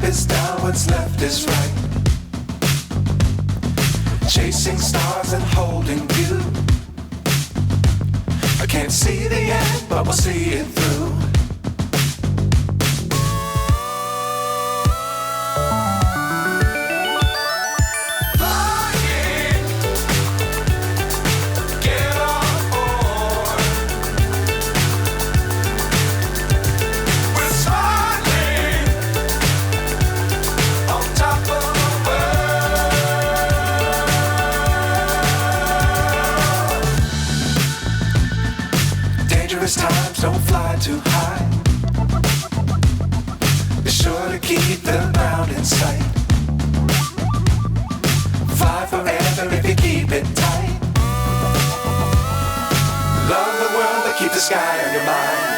is down, what's left is right. Chasing stars and holding you. I can't see the end, but we'll see it through. Times don't fly too high. Be sure to keep the ground in sight. Fly forever if you keep it tight. Love the world, but keep the sky on your mind.